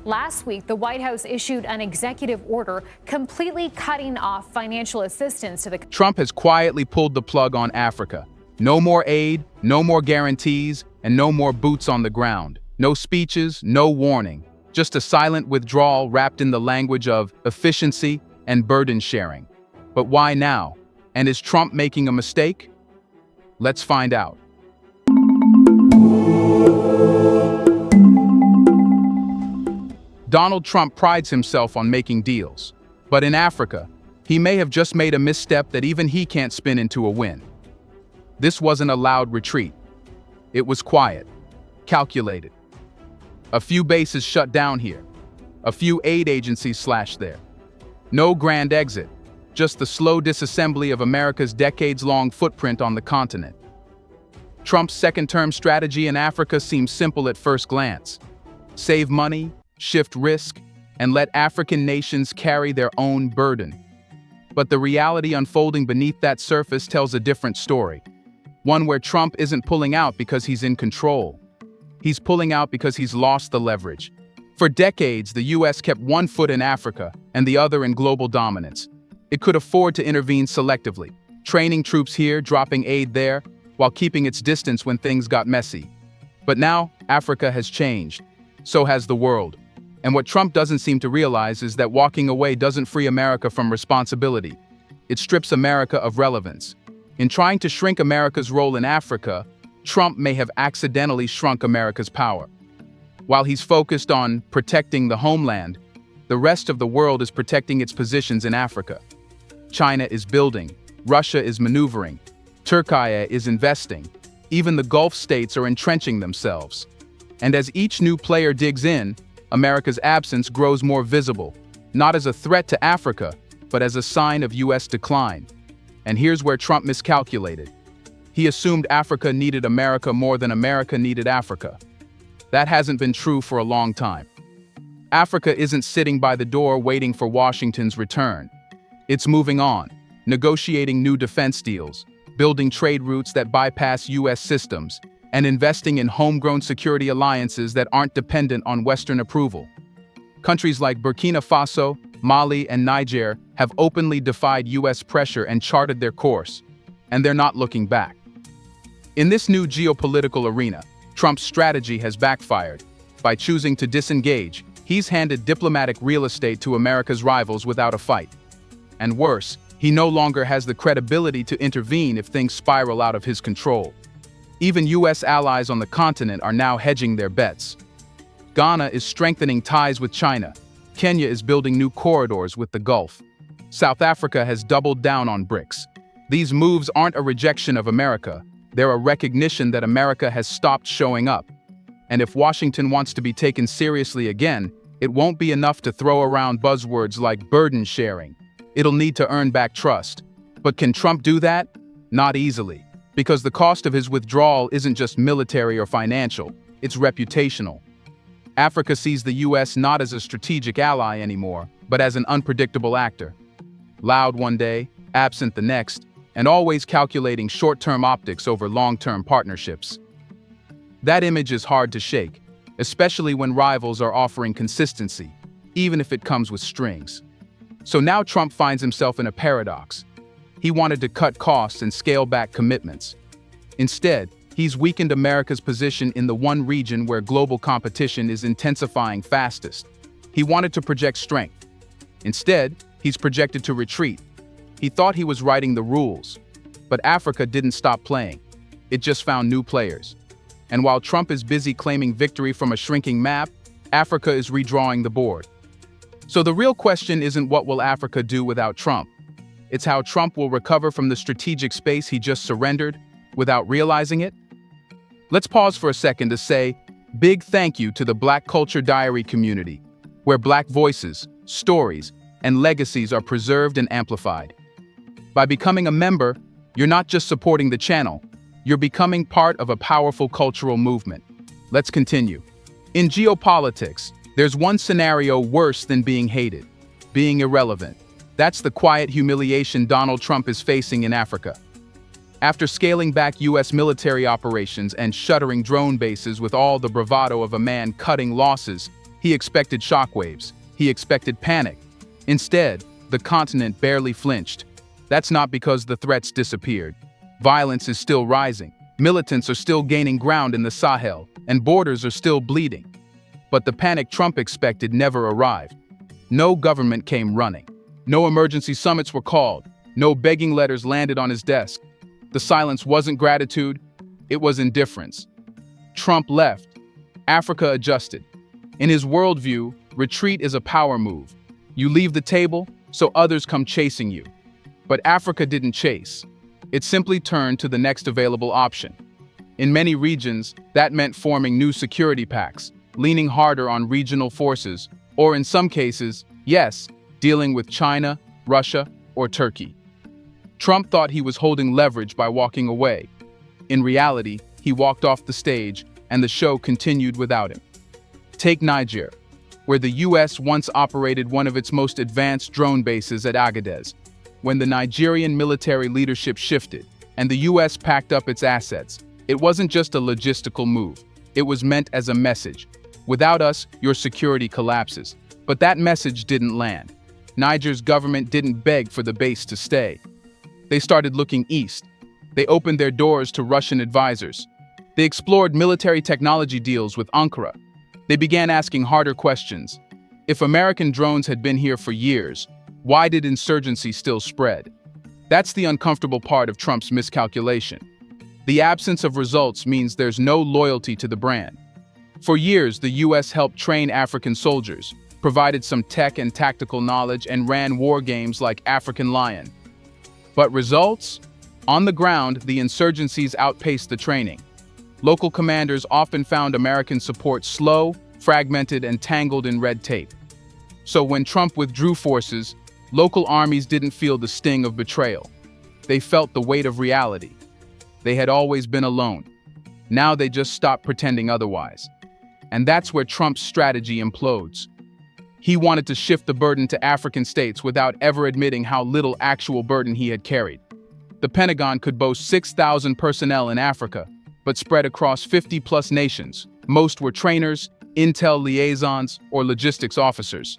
Last week, the White House issued an executive order completely cutting off financial assistance to the country. Trump has quietly pulled the plug on Africa. No more aid, no more guarantees, and no more boots on the ground. No speeches, no warning. Just a silent withdrawal wrapped in the language of efficiency and burden sharing. But why now? And is Trump making a mistake? Let's find out. Donald Trump prides himself on making deals. But in Africa, he may have just made a misstep that even he can't spin into a win. This wasn't a loud retreat. It was quiet, calculated. A few bases shut down here. A few aid agencies slashed there. No grand exit, just the slow disassembly of America's decades-long footprint on the continent. Trump's second-term strategy in Africa seems simple at first glance. Save money, shift risk, and let African nations carry their own burden. But the reality unfolding beneath that surface tells a different story. One where Trump isn't pulling out because he's in control. He's pulling out because he's lost the leverage. For decades, the US kept one foot in Africa and the other in global dominance. It could afford to intervene selectively, training troops here, dropping aid there, while keeping its distance when things got messy. But now, Africa has changed. So has the world. And what Trump doesn't seem to realize is that walking away doesn't free America from responsibility. It strips America of relevance. In trying to shrink America's role in Africa, Trump may have accidentally shrunk America's power. While he's focused on protecting the homeland, the rest of the world is protecting its positions in Africa. China is building, Russia is maneuvering, Turkey is investing, even the Gulf states are entrenching themselves. And as each new player digs in, America's absence grows more visible, not as a threat to Africa, but as a sign of US decline. And here's where Trump miscalculated. He assumed Africa needed America more than America needed Africa. That hasn't been true for a long time. Africa isn't sitting by the door waiting for Washington's return. It's moving on, negotiating new defense deals, building trade routes that bypass US systems, and investing in homegrown security alliances that aren't dependent on Western approval. Countries like Burkina Faso, Mali, and Niger have openly defied US pressure and charted their course, and they're not looking back. In this new geopolitical arena, Trump's strategy has backfired. By choosing to disengage, he's handed diplomatic real estate to America's rivals without a fight. And worse, he no longer has the credibility to intervene if things spiral out of his control. Even US allies on the continent are now hedging their bets. Ghana is strengthening ties with China. Kenya is building new corridors with the Gulf. South Africa has doubled down on BRICS. These moves aren't a rejection of America. They're a recognition that America has stopped showing up. And if Washington wants to be taken seriously again, it won't be enough to throw around buzzwords like burden sharing. It'll need to earn back trust. But can Trump do that? Not easily. Because the cost of his withdrawal isn't just military or financial, it's reputational. Africa sees the US not as a strategic ally anymore, but as an unpredictable actor. Loud one day, absent the next, and always calculating short-term optics over long-term partnerships. That image is hard to shake, especially when rivals are offering consistency, even if it comes with strings. So now Trump finds himself in a paradox. He wanted to cut costs and scale back commitments. Instead, he's weakened America's position in the one region where global competition is intensifying fastest. He wanted to project strength. Instead, he's projected to retreat. He thought he was writing the rules. But Africa didn't stop playing. It just found new players. And while Trump is busy claiming victory from a shrinking map, Africa is redrawing the board. So the real question isn't what will Africa do without Trump. It's how Trump will recover from the strategic space he just surrendered without realizing it. Let's pause for a second to say big thank you to the Black Culture Diary community, where Black voices, stories, and legacies are preserved and amplified. By becoming a member, you're not just supporting the channel, you're becoming part of a powerful cultural movement. Let's continue. In geopolitics, there's one scenario worse than being hated: being irrelevant. That's the quiet humiliation Donald Trump is facing in Africa. After scaling back US military operations and shuttering drone bases with all the bravado of a man cutting losses, He expected shockwaves. He expected panic. Instead, the continent barely flinched. That's not because the threats disappeared. Violence is still rising. Militants are still gaining ground in the Sahel, and borders are still bleeding. But the panic Trump expected never arrived. No government came running. No emergency summits were called. No begging letters landed on his desk. The silence wasn't gratitude, it was indifference. Trump left. Africa adjusted. In his worldview, retreat is a power move. You leave the table, so others come chasing you. But Africa didn't chase. It simply turned to the next available option. In many regions, that meant forming new security pacts, leaning harder on regional forces, or in some cases, yes, dealing with China, Russia, or Turkey. Trump thought he was holding leverage by walking away. In reality, he walked off the stage, and the show continued without him. Take Niger, where the US once operated one of its most advanced drone bases at Agadez. When the Nigerian military leadership shifted, and the US packed up its assets, it wasn't just a logistical move. It was meant as a message. Without us, your security collapses. But that message didn't land. Niger's government didn't beg for the base to stay. They started looking east. They opened their doors to Russian advisors. They explored military technology deals with Ankara. They began asking harder questions. If American drones had been here for years, why did insurgency still spread? That's the uncomfortable part of Trump's miscalculation. The absence of results means there's no loyalty to the brand. For years, the US helped train African soldiers, provided some tech and tactical knowledge, and ran war games like African Lion. But results? On the ground, the insurgencies outpaced the training. Local commanders often found American support slow, fragmented, and tangled in red tape. So when Trump withdrew forces, local armies didn't feel the sting of betrayal. They felt the weight of reality. They had always been alone. Now they just stopped pretending otherwise. And that's where Trump's strategy implodes. He wanted to shift the burden to African states without ever admitting how little actual burden he had carried. The Pentagon could boast 6,000 personnel in Africa, but spread across 50-plus nations. Most were trainers, intel liaisons, or logistics officers.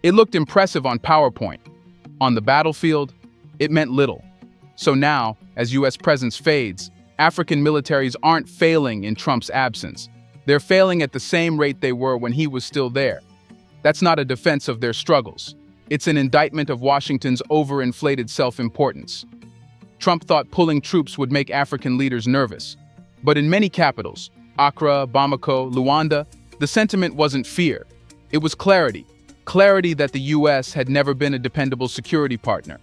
It looked impressive on PowerPoint. On the battlefield, it meant little. So now, as US presence fades, African militaries aren't failing in Trump's absence. They're failing at the same rate they were when he was still there. That's not a defense of their struggles. It's an indictment of Washington's overinflated self-importance. Trump thought pulling troops would make African leaders nervous. But in many capitals, Accra, Bamako, Luanda, the sentiment wasn't fear. It was clarity. Clarity that the US had never been a dependable security partner.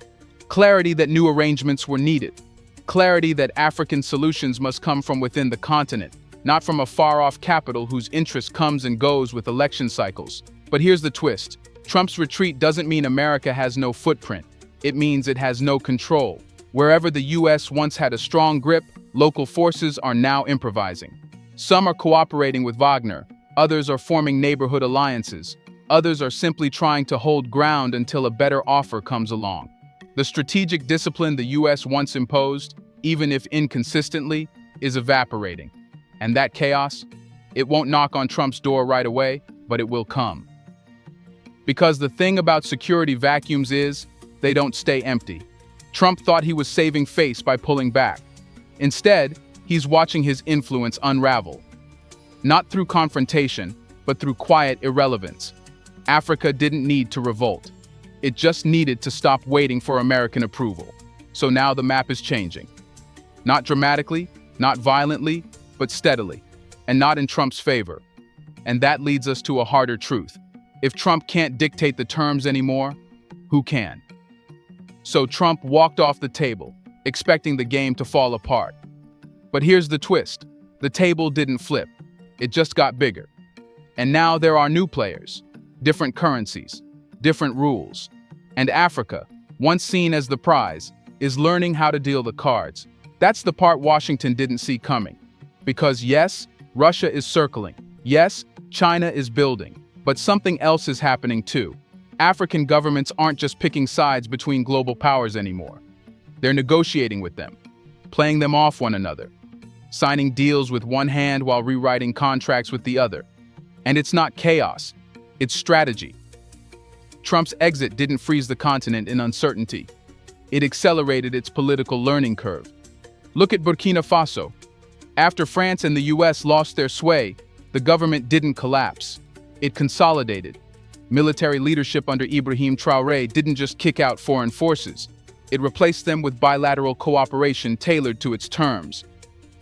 Clarity that new arrangements were needed. Clarity that African solutions must come from within the continent, not from a far-off capital whose interest comes and goes with election cycles. But here's the twist. Trump's retreat doesn't mean America has no footprint. It means it has no control. Wherever the US once had a strong grip, local forces are now improvising. Some are cooperating with Wagner, others are forming neighborhood alliances, others are simply trying to hold ground until a better offer comes along. The strategic discipline the US once imposed, even if inconsistently, is evaporating. And that chaos, it won't knock on Trump's door right away, but it will come. Because the thing about security vacuums is, they don't stay empty. Trump thought he was saving face by pulling back. Instead, he's watching his influence unravel. Not through confrontation, but through quiet irrelevance. Africa didn't need to revolt. It just needed to stop waiting for American approval. So now the map is changing. Not dramatically, not violently, but steadily, and not in Trump's favor. And that leads us to a harder truth. If Trump can't dictate the terms anymore, who can? So Trump walked off the table, expecting the game to fall apart. But here's the twist. The table didn't flip. It just got bigger. And now there are new players, different currencies, different rules. And Africa, once seen as the prize, is learning how to deal the cards. That's the part Washington didn't see coming. Because yes, Russia is circling. Yes, China is building. But something else is happening too. African governments aren't just picking sides between global powers anymore. They're negotiating with them, playing them off one another, signing deals with one hand while rewriting contracts with the other. And it's not chaos, its strategy. Trump's exit didn't freeze the continent in uncertainty. It accelerated its political learning curve. Look at Burkina Faso. After France and the US lost their sway, the government didn't collapse. It consolidated. Military leadership under Ibrahim Traore didn't just kick out foreign forces. It replaced them with bilateral cooperation tailored to its terms.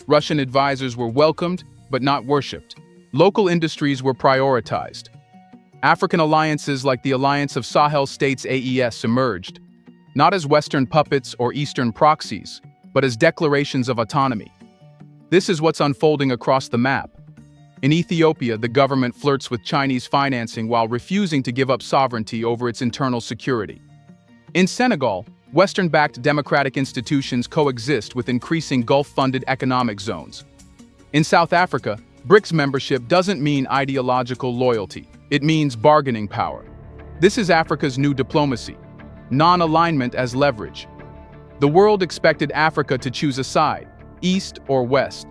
Russian advisors were welcomed, but not worshipped. Local industries were prioritized. African alliances like the Alliance of Sahel States (AES) emerged, not as Western puppets or Eastern proxies, but as declarations of autonomy. This is what's unfolding across the map. In Ethiopia, the government flirts with Chinese financing while refusing to give up sovereignty over its internal security. In Senegal, Western-backed democratic institutions coexist with increasing Gulf-funded economic zones. In South Africa, BRICS membership doesn't mean ideological loyalty. It means bargaining power. This is Africa's new diplomacy, non-alignment as leverage. The world expected Africa to choose a side, East or West.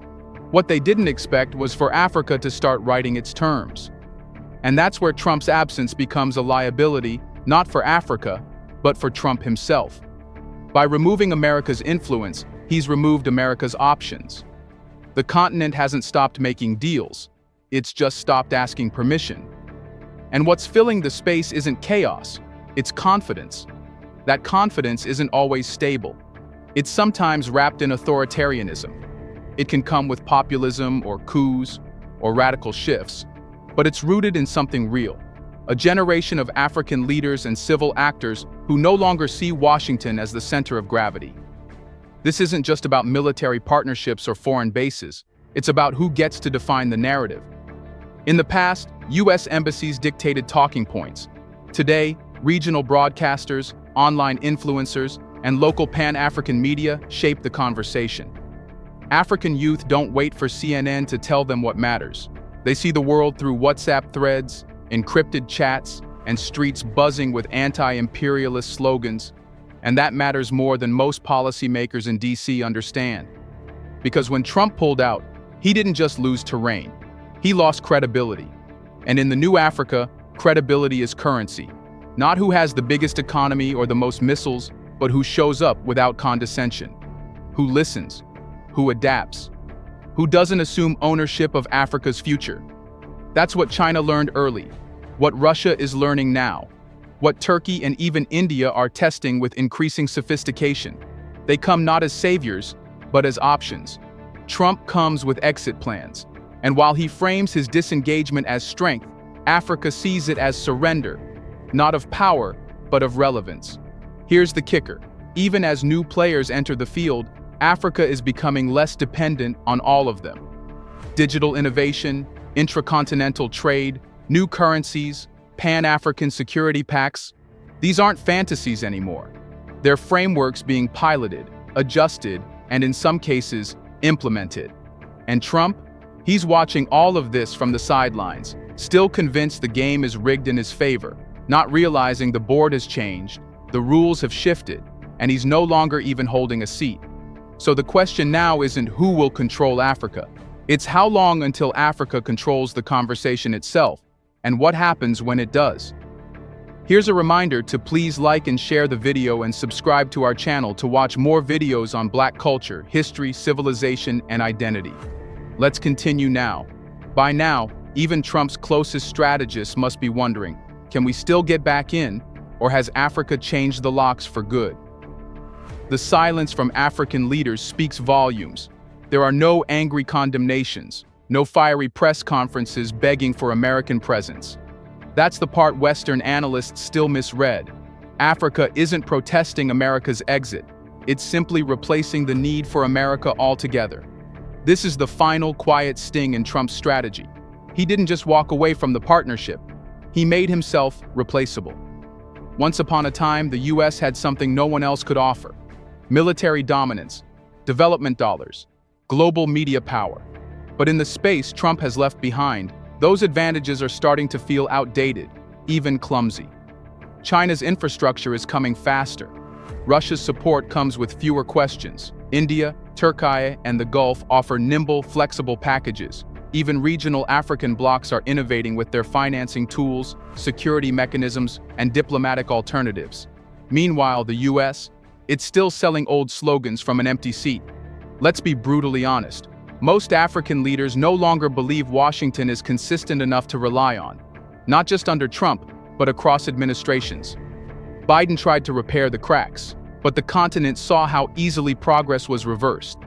What they didn't expect was for Africa to start writing its terms. And that's where Trump's absence becomes a liability, not for Africa, but for Trump himself. By removing America's influence, he's removed America's options. The continent hasn't stopped making deals, it's just stopped asking permission. And what's filling the space isn't chaos, it's confidence. That confidence isn't always stable. It's sometimes wrapped in authoritarianism. It can come with populism or coups or radical shifts, but it's rooted in something real. A generation of African leaders and civil actors who no longer see Washington as the center of gravity. This isn't just about military partnerships or foreign bases. It's about who gets to define the narrative. In the past, US embassies dictated talking points. Today, regional broadcasters, online influencers, and local Pan-African media shape the conversation. African youth don't wait for CNN to tell them what matters. They see the world through WhatsApp threads, encrypted chats, and streets buzzing with anti-imperialist slogans. And that matters more than most policymakers in DC understand. Because when Trump pulled out, he didn't just lose terrain, he lost credibility. And in the new Africa, credibility is currency. Not who has the biggest economy or the most missiles, but who shows up without condescension, who listens, who adapts, who doesn't assume ownership of Africa's future. That's what China learned early, what Russia is learning now, what Turkey and even India are testing with increasing sophistication. They come not as saviors, but as options. Trump comes with exit plans, and while he frames his disengagement as strength, Africa sees it as surrender, not of power, but of relevance. Here's the kicker. Even as new players enter the field, Africa is becoming less dependent on all of them. Digital innovation, intracontinental trade, new currencies, Pan-African security pacts, these aren't fantasies anymore. They're frameworks being piloted, adjusted, and in some cases, implemented. And Trump? He's watching all of this from the sidelines, still convinced the game is rigged in his favor, not realizing the board has changed, the rules have shifted, and he's no longer even holding a seat. So the question now isn't who will control Africa. It's how long until Africa controls the conversation itself, and what happens when it does. Here's a reminder to please like and share the video and subscribe to our channel to watch more videos on Black culture, history, civilization, and identity. Let's continue now. By now, even Trump's closest strategists must be wondering, can we still get back in, or has Africa changed the locks for good? The silence from African leaders speaks volumes. There are no angry condemnations, no fiery press conferences begging for American presence. That's the part Western analysts still misread. Africa isn't protesting America's exit. It's simply replacing the need for America altogether. This is the final quiet sting in Trump's strategy. He didn't just walk away from the partnership. He made himself replaceable. Once upon a time, the US had something no one else could offer: military dominance, development dollars, global media power. But in the space Trump has left behind, those advantages are starting to feel outdated, even clumsy. China's infrastructure is coming faster. Russia's support comes with fewer questions. India, Turkey, and the Gulf offer nimble, flexible packages. Even regional African blocs are innovating with their financing tools, security mechanisms, and diplomatic alternatives. Meanwhile, the US, it's still selling old slogans from an empty seat. Let's be brutally honest. Most African leaders no longer believe Washington is consistent enough to rely on, not just under Trump, but across administrations. Biden tried to repair the cracks, but the continent saw how easily progress was reversed.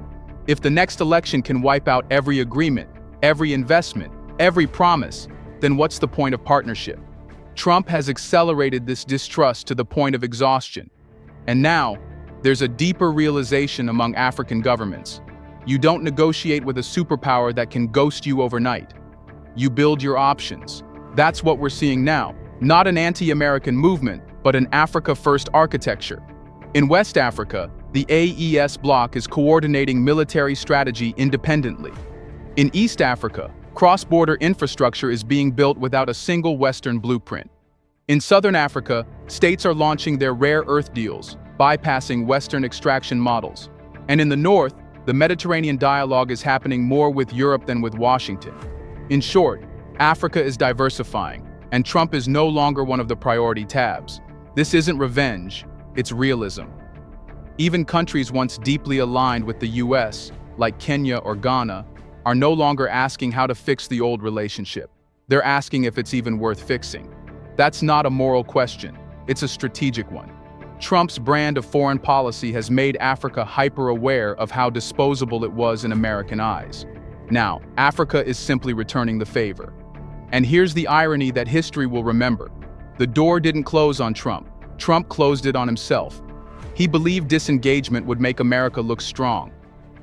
If the next election can wipe out every agreement, every investment, every promise, then what's the point of partnership? Trump has accelerated this distrust to the point of exhaustion. And now, there's a deeper realization among African governments. You don't negotiate with a superpower that can ghost you overnight. You build your options. That's what we're seeing now. Not an anti-American movement, but an Africa-first architecture. In West Africa, the AES bloc is coordinating military strategy independently. In East Africa, cross-border infrastructure is being built without a single Western blueprint. In Southern Africa, states are launching their rare earth deals, bypassing Western extraction models. And in the North, the Mediterranean dialogue is happening more with Europe than with Washington. In short, Africa is diversifying, and Trump is no longer one of the priority tabs. This isn't revenge, it's realism. Even countries once deeply aligned with the US, like Kenya or Ghana, are no longer asking how to fix the old relationship. They're asking if it's even worth fixing. That's not a moral question, it's a strategic one. Trump's brand of foreign policy has made Africa hyper-aware of how disposable it was in American eyes. Now, Africa is simply returning the favor. And here's the irony that history will remember. The door didn't close on Trump. Trump closed it on himself. He believed disengagement would make America look strong,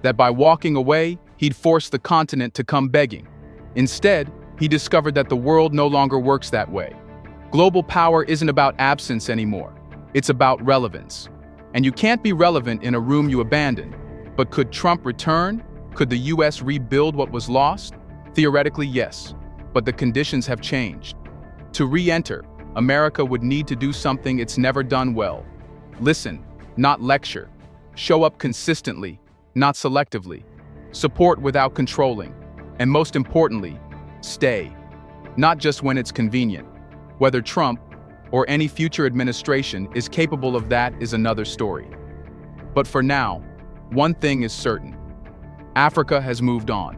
that by walking away, he'd force the continent to come begging. Instead, he discovered that the world no longer works that way. Global power isn't about absence anymore. It's about relevance. And you can't be relevant in a room you abandoned. But could Trump return? Could the US rebuild what was lost? Theoretically, yes. But the conditions have changed. To re-enter, America would need to do something it's never done well. Listen, not lecture. Show up consistently, not selectively. Support without controlling. And most importantly, stay. Not just when it's convenient. Whether Trump or any future administration is capable of that is another story. But for now, one thing is certain. Africa has moved on.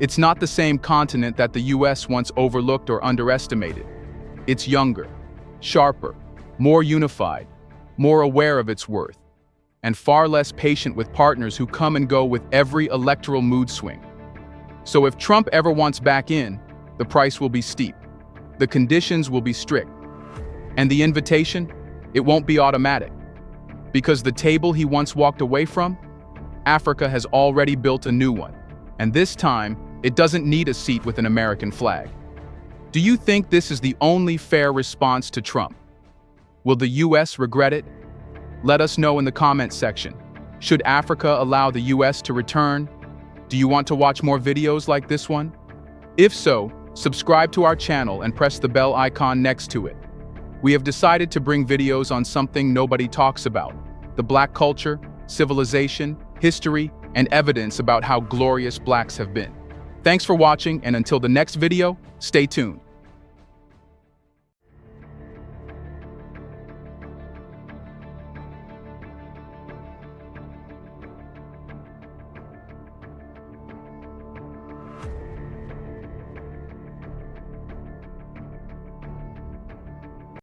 It's not the same continent that the US once overlooked or underestimated. It's younger, sharper, more unified, more aware of its worth, and far less patient with partners who come and go with every electoral mood swing. So if Trump ever wants back in, the price will be steep. The conditions will be strict. And the invitation, it won't be automatic. Because the table he once walked away from, Africa has already built a new one. And this time, it doesn't need a seat with an American flag. Do you think this is the only fair response to Trump? Will the US regret it? Let us know in the comments section. Should Africa allow the US to return? Do you want to watch more videos like this one? If so, subscribe to our channel and press the bell icon next to it. We have decided to bring videos on something nobody talks about: the Black culture, civilization, history, and evidence about how glorious Blacks have been. Thanks for watching, and until the next video, stay tuned.